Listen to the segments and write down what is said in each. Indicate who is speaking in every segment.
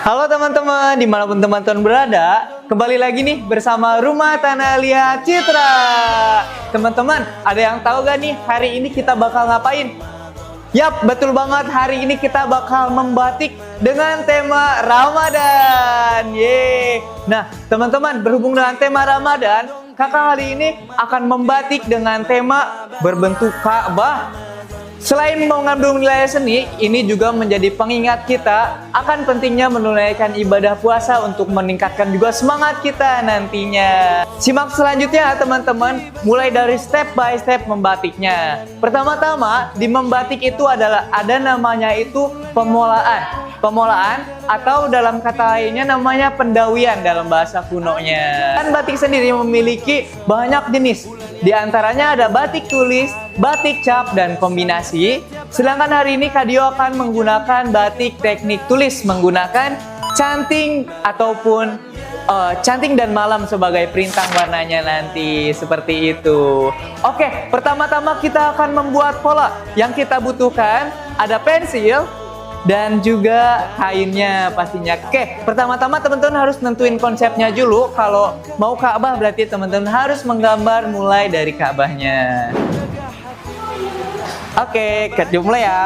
Speaker 1: Halo teman-teman, dimanapun teman-teman berada, kembali lagi nih bersama Rumah Tanah Liat Citra. Teman-teman, ada yang tahu gak nih hari ini kita bakal ngapain? Yap, betul banget, hari ini kita bakal membatik dengan tema Ramadan. Yeay. Nah, teman-teman, berhubung dengan tema Ramadan, kakak hari ini akan membatik dengan tema berbentuk Ka'bah. Selain mengandung nilai seni, ini juga menjadi pengingat kita akan pentingnya menunaikan ibadah puasa untuk meningkatkan juga semangat kita nantinya. Simak selanjutnya teman-teman, mulai dari step by step membatiknya. Pertama-tama, di membatik itu ada namanya itu pemolaan. Pemolaan atau dalam kata lainnya namanya pendawian dalam bahasa kunonya. Dan batik sendiri memiliki banyak jenis. Di antaranya ada batik tulis, batik cap, dan kombinasi. Sedangkan hari ini Kadio akan menggunakan batik teknik tulis menggunakan canting ataupun canting dan malam sebagai perintah warnanya nanti seperti itu. Oke, pertama-tama kita akan membuat pola. Yang kita butuhkan ada pensil dan juga kainnya pastinya. Oke, pertama-tama teman-teman harus nentuin konsepnya dulu. Kalau mau Ka'bah berarti teman-teman harus menggambar mulai dari Ka'bahnya. Oke, kita mulai ya.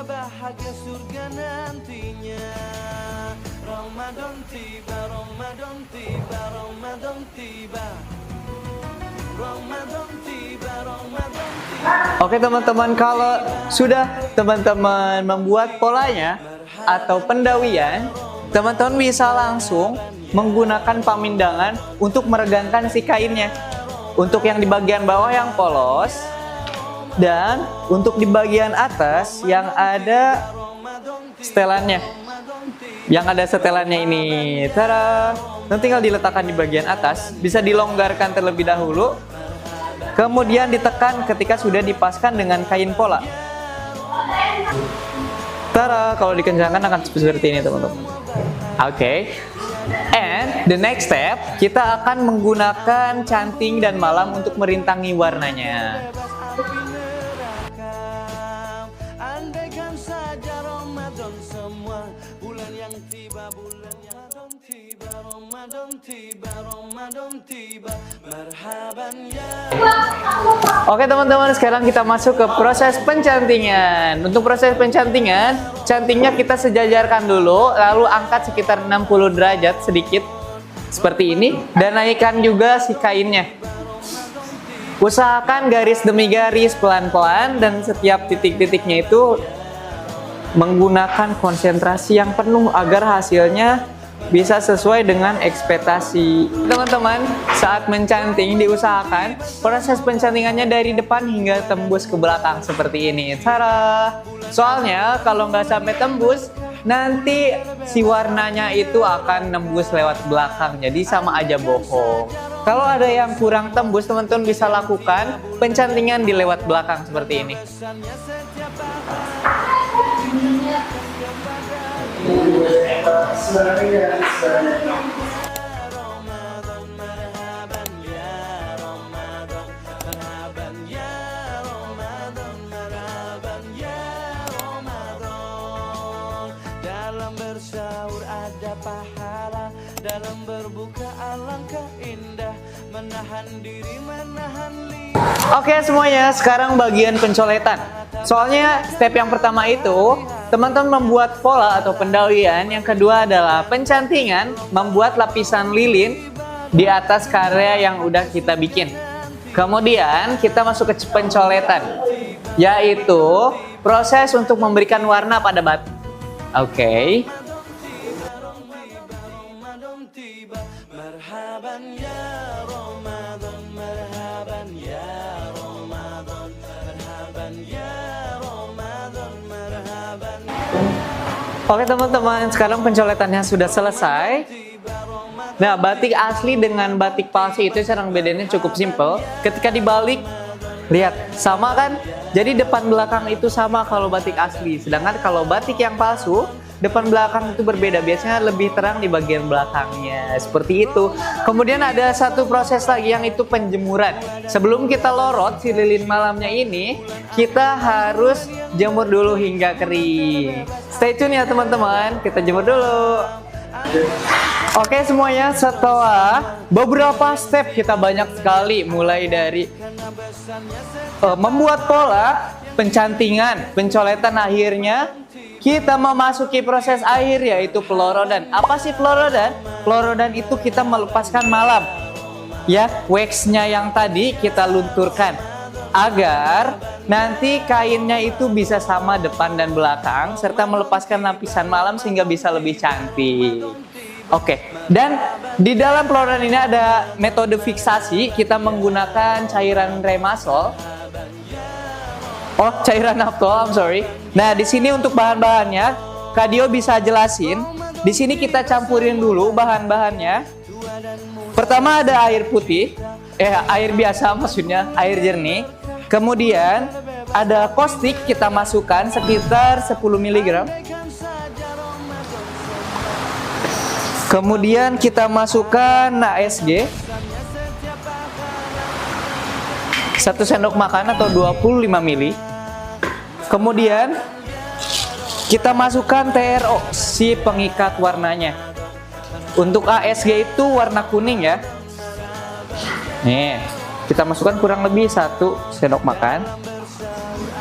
Speaker 1: Bahagia surga nantinya. Ramadan tiba, Ramadan tiba, Ramadan tiba. Ramadan tiba, Ramadan tiba. Oke teman-teman, kalau sudah teman-teman membuat polanya atau pendawian, teman-teman bisa langsung menggunakan pamindangan untuk meregangkan si kainnya. Untuk yang di bagian bawah yang polos, dan untuk di bagian atas yang ada setelannya, yang ada setelannya ini, tada, nanti tinggal diletakkan di bagian atas, bisa dilonggarkan terlebih dahulu, kemudian ditekan ketika sudah dipaskan dengan kain pola. Tada, kalau dikencangkan akan seperti ini teman-teman. Oke. And the next step, kita akan menggunakan canting dan malam untuk merintangi warnanya. Andaikan saja Ramadan semua, bulan yang tiba, bulan yang tiba, Ramadan tiba, Ramadan tiba, marhaban ya. Oke teman-teman, sekarang kita masuk ke proses pencantingan. Untuk proses pencantingan, cantingnya kita sejajarkan dulu, lalu angkat sekitar 60 derajat sedikit seperti ini, dan naikkan juga si kainnya. Usahakan garis demi garis pelan-pelan, dan setiap titik-titiknya itu menggunakan konsentrasi yang penuh agar hasilnya bisa sesuai dengan ekspektasi. Teman-teman, saat mencanting diusahakan proses pencantingannya dari depan hingga tembus ke belakang seperti ini. Tada! Soalnya kalau nggak sampai tembus, nanti si warnanya itu akan nembus lewat belakang, jadi sama aja bohong. Kalau ada yang kurang tembus, teman-teman bisa lakukan pencantingan di lewat belakang seperti ini. Dalam bersahur ada pahala, dalam berbuka alangkah indah, menahan diri, menahan lidah. Oke semuanya, sekarang bagian pencoletan. Soalnya step yang pertama itu teman-teman membuat pola atau pendawian, yang kedua adalah pencantingan, membuat lapisan lilin di atas karya yang udah kita bikin. Kemudian kita masuk ke pencoletan, yaitu proses untuk memberikan warna pada batik. Oke. Oke teman-teman, sekarang pencoletannya sudah selesai. Nah, batik asli dengan batik palsu itu cara bedanya cukup simpel. Ketika dibalik Lihat, sama kan? Jadi depan belakang itu sama kalau batik asli. Sedangkan kalau batik yang palsu, depan belakang itu berbeda. Biasanya lebih terang di bagian belakangnya. Seperti itu. Kemudian ada satu proses lagi yang itu penjemuran. Sebelum kita lorot si lilin malamnya ini, kita harus jemur dulu hingga kering. Stay tune ya teman-teman, kita jemur dulu. Oke semuanya, setelah beberapa step kita banyak sekali, mulai dari membuat pola, pencantingan, pencoletan, akhirnya kita memasuki proses akhir yaitu pelorodan. Apa sih pelorodan? Pelorodan itu kita melepaskan malam. Ya, waxnya yang tadi kita lunturkan agar nanti kainnya itu bisa sama depan dan belakang serta melepaskan lapisan malam sehingga bisa lebih cantik. Oke, dan di dalam pelorodan ini ada metode fiksasi. Kita menggunakan cairan remasol. Oh, cairan naftol, I'm sorry. Nah, di sini untuk bahan-bahannya, Kak Dio bisa jelasin. Di sini kita campurin dulu bahan-bahannya. Pertama ada air putih, air biasa maksudnya, air jernih. Kemudian ada kostik, kita masukkan sekitar 10 mg. Kemudian kita masukkan ASG 1 sendok makan atau 25 ml. Kemudian kita masukkan TRO, si pengikat warnanya. Untuk ASG itu warna kuning ya. Nih, kita masukkan kurang lebih 1 sendok makan.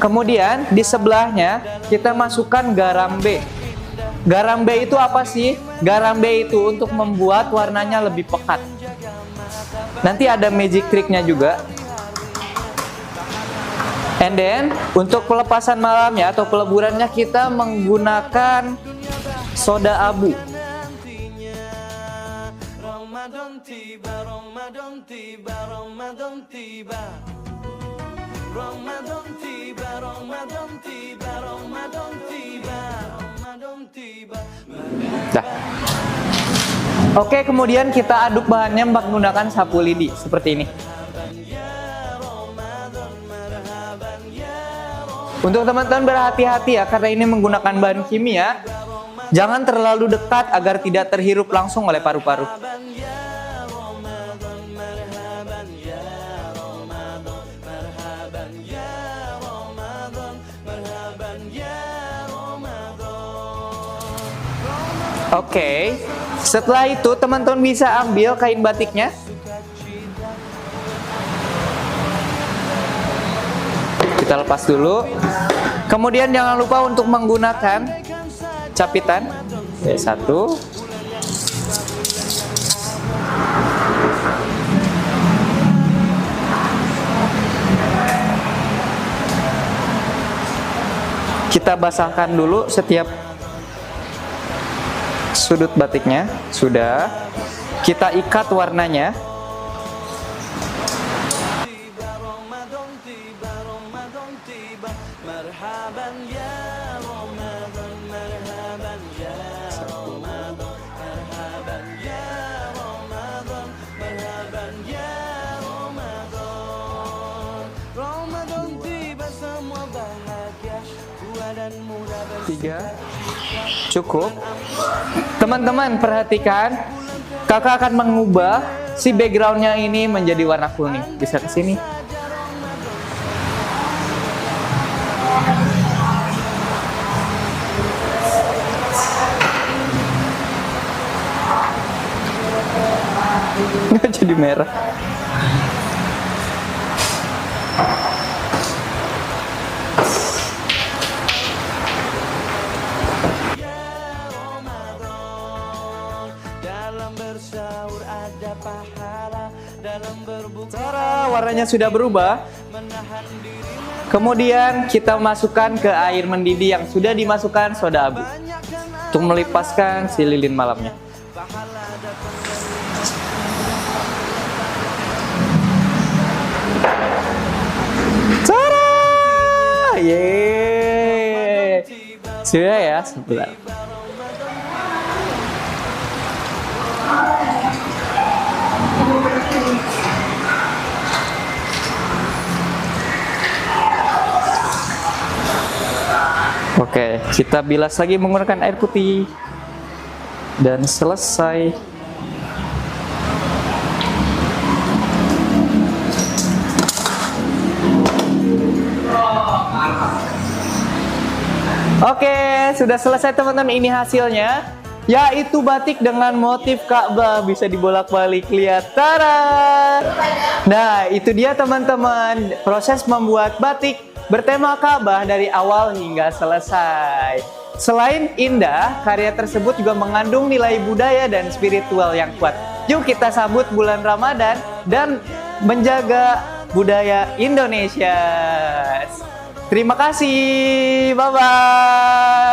Speaker 1: Kemudian di sebelahnya kita masukkan garam B. Garam B itu apa sih? Garam B itu untuk membuat warnanya lebih pekat. Nanti ada magic triknya juga. And then untuk pelepasan malamnya atau peleburannya kita menggunakan soda abu. Dah. Oke, kemudian kita aduk bahannya menggunakan sapu lidi seperti ini. Untuk teman-teman berhati-hati ya, karena ini menggunakan bahan kimia. Jangan terlalu dekat agar tidak terhirup langsung oleh paru-paru. Oke, setelah itu teman-teman bisa ambil kain batiknya. Kita lepas dulu. Kemudian jangan lupa untuk menggunakan capitan. Satu. Kita basahkan dulu setiap sudut batiknya. Sudah. Kita ikat warnanya. Tiga. Cukup. Teman-teman perhatikan, kakak akan mengubah si backgroundnya ini menjadi warna kuning. Bisa ke sini. Nggak jadi merah. Cara warnanya sudah berubah. Kemudian kita masukkan ke air mendidih yang sudah dimasukkan soda abu untuk melipaskan si lilin malamnya. Cara, yeay, sudah ya sebelah. Oke, kita bilas lagi menggunakan air putih. Dan selesai. Oke, sudah selesai teman-teman. Ini hasilnya, yaitu batik dengan motif Ka'bah, bisa dibolak-balik, lihat. Tara! Nah, itu dia teman-teman, proses membuat batik bertema Ka'bah dari awal hingga selesai. Selain indah, karya tersebut juga mengandung nilai budaya dan spiritual yang kuat. Yuk kita sambut bulan Ramadan dan menjaga budaya Indonesia. Terima kasih, bye-bye.